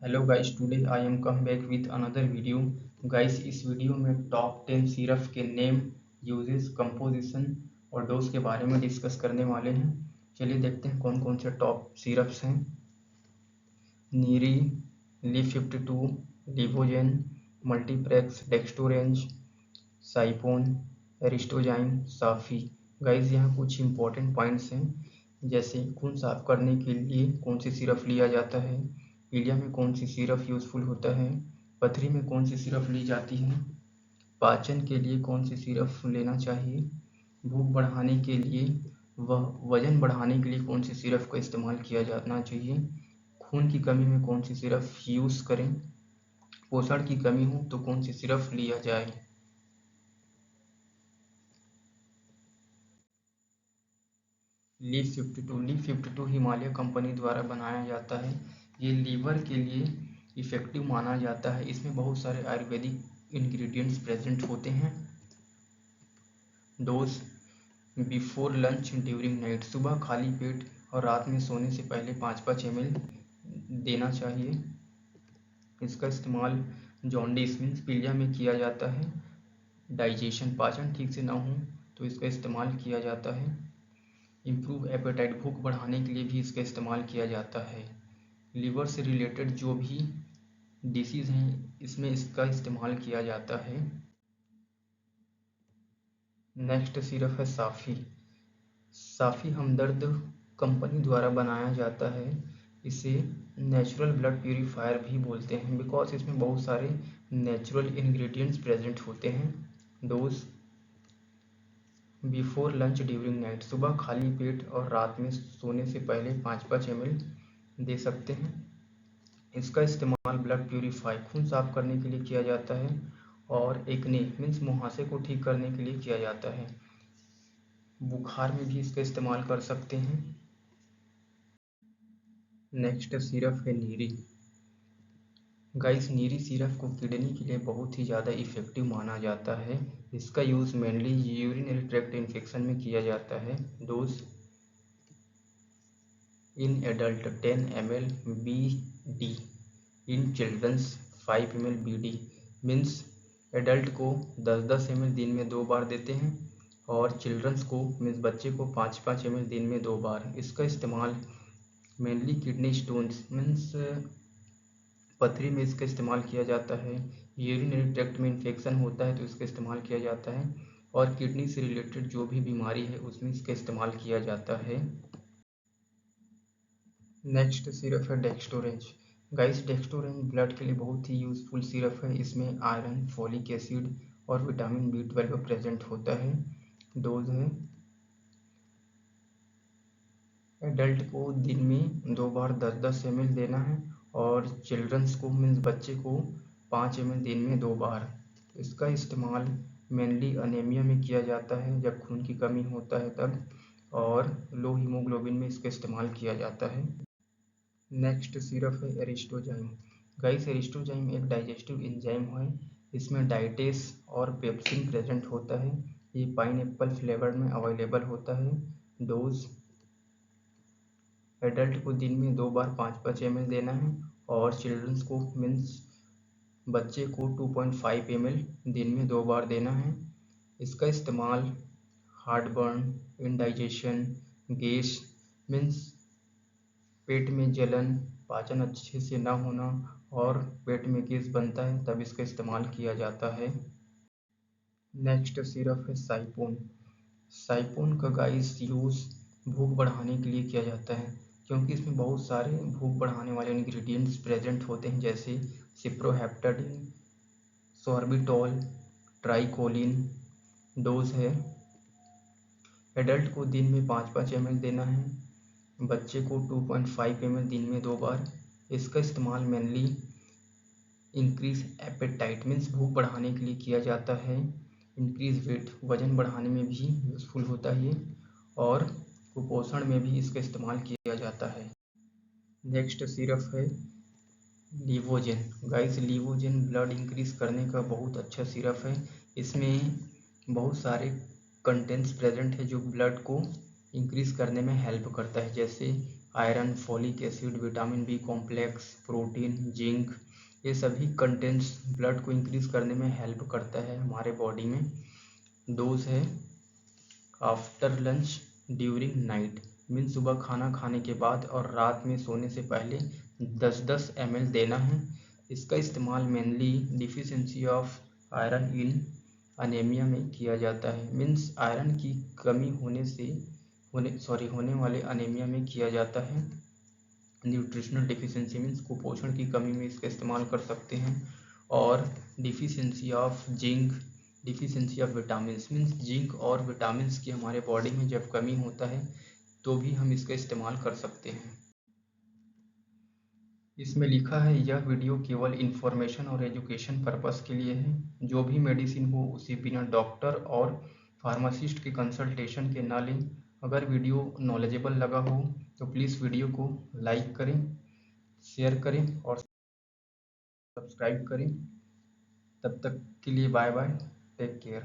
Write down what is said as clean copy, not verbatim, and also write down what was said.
Hello guys, today I am come back with another video. Guys, इस video में top 10 syrup के name, uses, composition और dose के बारे में डिस्कस करने वाले हैं। चलिए देखते हैं कौन कौन से टॉप सिरप्स हैं। नीरी, ली52, लिवोजेन, मल्टीप्रेक्स, डेक्स्टोरेंज, साइपोन, एरिस्टोजाइम, साफी। गाइस, यहाँ कुछ इंपॉर्टेंट पॉइंट्स हैं, जैसे खून साफ करने के लिए कौन सी सिरप लिया जाता है, पीलिया में कौन सी सिरप यूजफुल होता है, पथरी में कौन सी सिरप ली जाती है, पाचन के लिए कौन सी सिरप लेना चाहिए, भूख बढ़ाने के लिए व वजन बढ़ाने के लिए कौन सी सिरप का इस्तेमाल किया जाना चाहिए, खून की कमी में कौन सी सिरप यूज़ करें, पोषण की कमी हो तो कौन सी सिरप लिया जाए। ली52 हिमालय कंपनी द्वारा बनाया जाता है। ये लीवर के लिए इफ़ेक्टिव माना जाता है। इसमें बहुत सारे आयुर्वेदिक इंग्रेडिएंट्स प्रेजेंट होते हैं। Dose: before lunch, during night. सुबह खाली पेट और रात में सोने से पहले 5-5 ml देना चाहिए। इसका इस्तेमाल जॉन्डिस मीन्स पीलिया में किया जाता है। डाइजेशन, पाचन ठीक से ना हो तो इसका इस्तेमाल किया जाता है। इम्प्रूव एपेटाइट, भूख बढ़ाने के लिए भी इसका इस्तेमाल किया जाता है। लीवर से रिलेटेड जो भी डिसीज़ हैं इसमें इसका इस्तेमाल किया जाता है। नेक्स्ट सिरप है साफ़ी। साफ़ी हमदर्द कंपनी द्वारा बनाया जाता है। इसे नेचुरल ब्लड प्यूरीफायर भी बोलते हैं, बिकॉज इसमें बहुत सारे नेचुरल इंग्रेडिएंट्स प्रेजेंट होते हैं। Dose: before lunch, during night. सुबह खाली पेट और रात में सोने से पहले 5-5 ml दे सकते हैं। इसका इस्तेमाल ब्लड प्यूरीफाई, खून साफ करने के लिए किया जाता है, और एक्ने मीन्स मुहासे को ठीक करने के लिए किया जाता है। बुखार में भी इसका इस्तेमाल कर सकते हैं। नेक्स्ट सिरप है नीरी। गाइस, नीरी सिरप को किडनी के लिए बहुत ही ज़्यादा इफ़ेक्टिव माना जाता है। इसका use mainly urinary tract infection में किया जाता है। डोज: in adult 10 ml BD, in childrens 5 ml BD। Means adult को 10-10 ml दिन में 2 बार देते हैं, और चिल्ड्रंस को मीन्स बच्चे को 5-5 ml दिन में 2 बार। इसका इस्तेमाल मेनली किडनी स्टोन्स मीन्स पथरी में इसका इस्तेमाल किया जाता है। यूरिनरी ट्रैक्ट में इन्फेक्शन होता है तो इसका इस्तेमाल किया जाता है, और किडनी से रिलेटेड जो भी बीमारी है उसमें इसका इस्तेमाल किया जाता है। नेक्स्ट सिरप है डेक्स्टोरेंज। गाइस, डेक्स्टोरेंज ब्लड के लिए बहुत ही यूज़फुल सिरप है। इसमें आयरन, फॉलिक एसिड और विटामिन B12 प्रेजेंट होता है। डोज है: एडल्ट को दिन में 2 बार 10-10 ml देना है, और चिल्ड्रंस को मीन्स बच्चे को 5 ml दिन में 2 बार। इसका इस्तेमाल मेनली अनीमिया में किया जाता है, जब खून की कमी होता है तब, और लो हीमोग्लोबिन में इसका इस्तेमाल किया जाता है। नेक्स्ट सिरप है एरिस्टोजाइम। गाइस, एरिस्टोजाइम एक डाइजेस्टिव एंजाइम है। इसमें डाइटेस और पेप्सिन प्रेजेंट होता है। ये पाइनएप्पल फ्लेवर में अवेलेबल होता है। डोज: एडल्ट को दिन में 2 बार 5-5 ml देना है, और चिल्ड्रंस को मीन्स बच्चे को 2.5 ml दिन में 2 बार देना है। इसका इस्तेमाल हार्टबर्न, इंडाइजेशन, गैस मीन्स पेट में जलन, पाचन अच्छे से ना होना और पेट में गैस बनता है तब इसका इस्तेमाल किया जाता है। नेक्स्ट सिरप है साइपोन। साइपोन का गाइस यूज़ भूख बढ़ाने के लिए किया जाता है, क्योंकि इसमें बहुत सारे भूख बढ़ाने वाले इंग्रेडिएंट्स प्रेजेंट होते हैं, जैसे सिप्रोहेप्टाडिन, सॉर्बिटॉल, ट्राइकोलिन। डोज है: एडल्ट को दिन में 5-5 ml देना है, बच्चे को 2.5 ml दिन में 2 बार। इसका इस्तेमाल मेनली इंक्रीज एपेटाइट मीन्स भूख बढ़ाने के लिए किया जाता है। इंक्रीज वेट, वजन बढ़ाने में भी यूज़फुल होता है ये, और कुपोषण में भी इसका इस्तेमाल किया जाता है। नेक्स्ट सिरप है लिवोजेन। गाइस, लिवोजेन ब्लड इंक्रीज करने का बहुत अच्छा सिरप है। इसमें बहुत सारे कंटेंट्स प्रेजेंट है जो ब्लड को इंक्रीज करने में हेल्प करता है, जैसे iron, folic acid, vitamin B complex, protein, zinc, ये सभी कंटेंट्स ब्लड को इंक्रीज करने में हेल्प करता है हमारे बॉडी में। डोज है after lunch during night, mean सुबह खाना खाने के बाद और रात में सोने से पहले 10-10 ml देना है। इसका इस्तेमाल mainly deficiency of iron in anaemia में किया जाता है, मीन्स आयरन की कमी होने वाले अनेमिया में किया जाता है। न्यूट्रिशनल डिफिशिएंसी मीन्स कुपोषण की कमी में इसका इस्तेमाल कर सकते हैं। और deficiency of zinc, deficiency of vitamins means zinc और विटामिन्स की हमारे बॉडी में जब कमी होता है तो भी हम इसका इस्तेमाल कर सकते हैं। इसमें लिखा है यह वीडियो केवल इन्फॉर्मेशन और एजुकेशन पर्पस के लिए है। जो भी मेडिसिन हो उसे बिना डॉक्टर और फार्मासिस्ट के कंसल्टेशन के ना लें। अगर वीडियो नॉलेजेबल लगा हो तो प्लीज़ वीडियो को लाइक करें, शेयर करें और सब्सक्राइब करें। तब तक के लिए बाय बाय, टेक केयर।